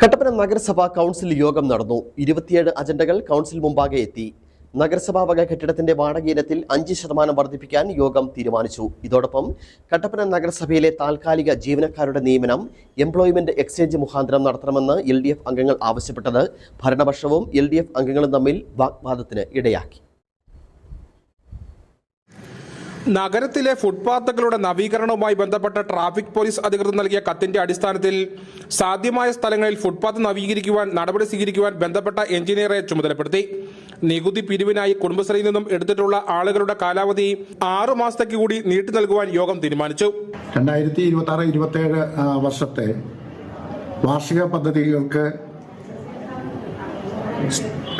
കട്ടപ്പന നഗരസഭ കൗൺസിൽ യോഗം നടന്നു. 27 അജണ്ടകൾ കൗൺസിൽ മുമ്പാകെ എത്തി. നഗരസഭാ വക കെട്ടിടത്തിന്റെ വാടക ഇനത്തിൽ 5% വർദ്ധിപ്പിക്കാൻ യോഗം തീരുമാനിച്ചു. ഇതോടൊപ്പം കട്ടപ്പന നഗരസഭയിലെ താൽക്കാലിക ജീവനക്കാരുടെ നിയമനം എംപ്ലോയ്മെന്റ് എക്സ്ചേഞ്ച് മുഖാന്തരം നടത്തണമെന്ന് LDF അംഗങ്ങൾ ആവശ്യപ്പെട്ടത് ഭരണപക്ഷവും LDF അംഗങ്ങളും തമ്മിൽ വാഗ്വാദത്തിന് ഇടയാക്കി. നഗരത്തിലെ ഫുട്പാത്തുകളുടെ നവീകരണവുമായി ബന്ധപ്പെട്ട ട്രാഫിക് പോലീസ് അധികൃതർ നൽകിയ കത്തിന്റെ അടിസ്ഥാനത്തിൽ സാധ്യമായ സ്ഥലങ്ങളിൽ ഫുട്പാത്ത് നവീകരിക്കുവാൻ നടപടി സ്വീകരിക്കുവാൻ ബന്ധപ്പെട്ട എഞ്ചിനീയറെ ചുമതലപ്പെടുത്തി. നികുതി പിരിവിനായി കുടുംബശ്രീയിൽ നിന്നും എടുത്തിട്ടുള്ള ആളുകളുടെ കാലാവധി 6 മാസത്തേക്ക് കൂടി നീട്ടി നൽകുവാൻ യോഗം തീരുമാനിച്ചു. 2026-27 വർഷത്തെ വാർഷിക പദ്ധതികൾക്ക്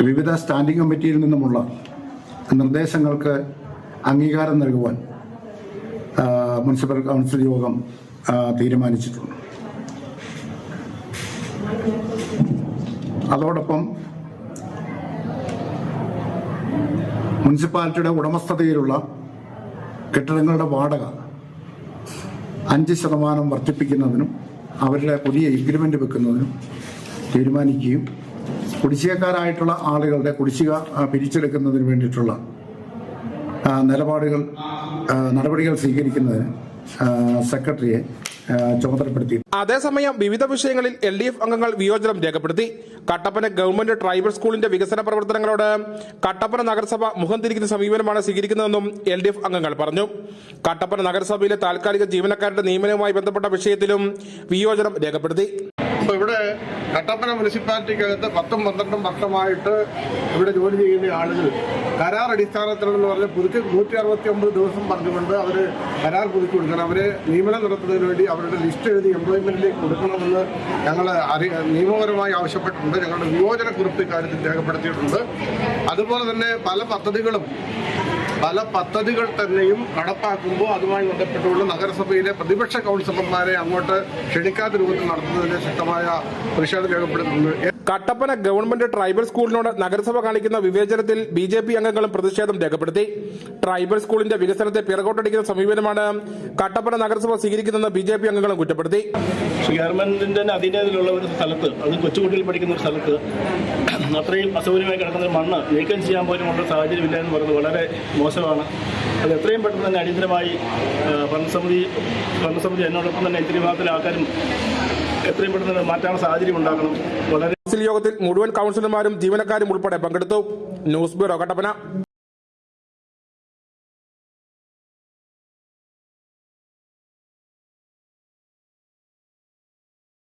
വിവിധ സ്റ്റാൻഡിംഗ് കമ്മിറ്റിയിൽ നിന്നുമുള്ള നിർദ്ദേശങ്ങൾക്ക് അംഗീകാരം നൽകുവാൻ മുനിസിപ്പൽ കൗൺസിൽ യോഗം തീരുമാനിച്ചിട്ടുണ്ട്. അതോടൊപ്പം മുനിസിപ്പാലിറ്റിയുടെ ഉടമസ്ഥതയിലുള്ള കെട്ടിടങ്ങളുടെ വാടക 5% വർദ്ധിപ്പിക്കുന്നതിനും അവരുടെ പുതിയ എഗ്രിമെന്റ് വെക്കുന്നതിനും തീരുമാനിക്കുകയും കുടിശ്ശികക്കാരായിട്ടുള്ള ആളുകളുടെ കുടിശ്ശിക പിരിച്ചെടുക്കുന്നതിന് വേണ്ടിയിട്ടുള്ള നടപടികൾ സ്വീകരിക്കുന്നതിന് സെക്രട്ടറിയെ ചുമതലപ്പെടുത്തി. അതേസമയം വിവിധ വിഷയങ്ങളിൽ LDF അംഗങ്ങൾ വിയോജനം രേഖപ്പെടുത്തി. കട്ടപ്പന ഗവൺമെന്റ് ട്രൈബൽ സ്കൂളിന്റെ വികസന പ്രവർത്തനങ്ങളോട് കട്ടപ്പന നഗരസഭ മുഖം തിരിക്കുന്ന സമീപനമാണ് സ്വീകരിക്കുന്നതെന്നും LDF അംഗങ്ങൾ പറഞ്ഞു. കട്ടപ്പന നഗരസഭയിലെ താൽക്കാലിക ജീവനക്കാരുടെ നിയമനവുമായി ബന്ധപ്പെട്ട വിഷയത്തിലും വിയോജനം രേഖപ്പെടുത്തി. ഇവിടെ കട്ടപ്പന മുനിസിപ്പാലിറ്റിക്കകത്ത് 10-12 വർഷമായിട്ട് ഇവിടെ ജോലി ചെയ്യുന്ന ആളുകൾ കരാർ അടിസ്ഥാനത്തിലെന്ന് പറഞ്ഞ് പുതുക്കി 169 ദിവസം പറഞ്ഞുകൊണ്ട് അവർ കരാർ പുതുക്കി കൊടുക്കണം. അവരെ നിയമനം നടത്തുന്നതിന് വേണ്ടി അവരുടെ ലിസ്റ്റ് എഴുതി എംപ്ലോയ്മെന്റിലേക്ക് കൊടുക്കണമെന്ന് ഞങ്ങൾ നിയമപരമായി ആവശ്യപ്പെട്ടിട്ടുണ്ട്. ഞങ്ങളുടെ വിയോജനക്കുറിപ്പ് ഇക്കാര്യത്തിൽ രേഖപ്പെടുത്തിയിട്ടുണ്ട്. അതുപോലെ തന്നെ പല പദ്ധതികൾ തന്നെയും നടപ്പാക്കുമ്പോൾ അതുമായി ബന്ധപ്പെട്ടുകൊണ്ട് നഗരസഭയിലെ പ്രതിപക്ഷ കൗൺസിലർമാരെ അങ്ങോട്ട് ക്ഷണിക്കാത്ത രൂപത്തിൽ നടത്തുന്നതിന് ശക്തമായ പ്രതിഷേധം രേഖപ്പെടുത്തുന്നുണ്ട്. കട്ടപ്പന ഗവൺമെന്റ് ട്രൈബൽ സ്കൂളിനോട് നഗരസഭ കാണിക്കുന്ന വിവേചനത്തിൽ BJP അംഗങ്ങളും പ്രതിഷേധം രേഖപ്പെടുത്തി. ട്രൈബൽ സ്കൂളിന്റെ വികസനത്തെ പിറകോട്ടടിക്കുന്ന സമീപനമാണ് കട്ടപ്പന നഗരസഭ സ്വീകരിക്കുന്നതെന്ന് BJP അംഗങ്ങളും കുറ്റപ്പെടുത്തി. ഗവൺമെന്റിന്റെ അധീനതയിലുള്ള ഒരു സ്ഥലത്ത്, അത് കൊച്ചുകുട്ടികൾ പഠിക്കുന്ന ഒരു സ്ഥലത്ത് അത്രയും അസൗകര്യമായി കിടക്കുന്ന മണ്ണ് നീക്കം ചെയ്യാൻ പോലുമുള്ള സാഹചര്യമില്ല എന്ന് പറയുന്നത് വളരെ മോശമാണ്. അത് എത്രയും പെട്ടെന്ന് തന്നെ അടിയന്തരമായി ഭരണസമിതി എന്നോടൊപ്പം തന്നെ ഇത്തിരി ഭാഗത്തിലെ ആൾക്കാരും എത്രയും പെട്ടെന്ന് മാറ്റാനുള്ള സാഹചര്യം ഉണ്ടാക്കണം. വളരെ യോഗത്തിൽ മുഴുവൻ കൗൺസിലർമാരും ജീവനക്കാരും ഉൾപ്പെടെ പങ്കെടുത്തു. News bureau, Kattappana.